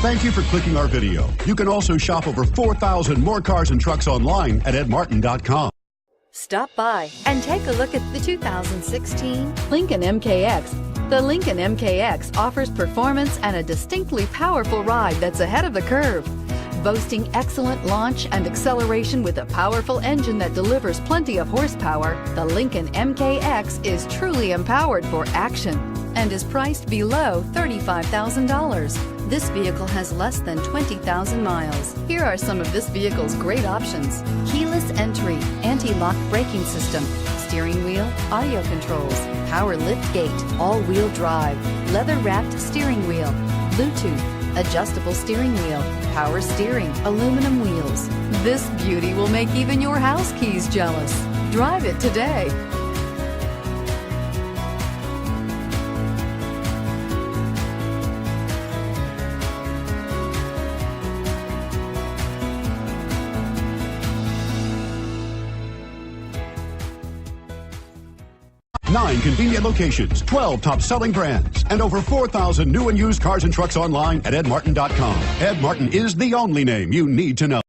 Thank you for clicking our video. You can also shop over 4,000 more cars and trucks online at edmartin.com. Stop by and take a look at the 2016 Lincoln MKX. The Lincoln MKX offers performance and a distinctly powerful ride that's ahead of the curve. Boasting excellent launch and acceleration with a powerful engine that delivers plenty of horsepower, the Lincoln MKX is truly empowered for action and is priced below $35,000. This vehicle has less than 20,000 miles. Here are some of this vehicle's great options: keyless entry, anti-lock braking system, steering wheel audio controls, power lift gate, all-wheel drive, leather-wrapped steering wheel, Bluetooth, adjustable steering wheel, power steering, aluminum wheels. This beauty will make even your house keys jealous. Drive it today. Nine convenient locations, 12 top-selling brands, and over 4,000 new and used cars and trucks online at edmartin.com. Ed Martin is the only name you need to know.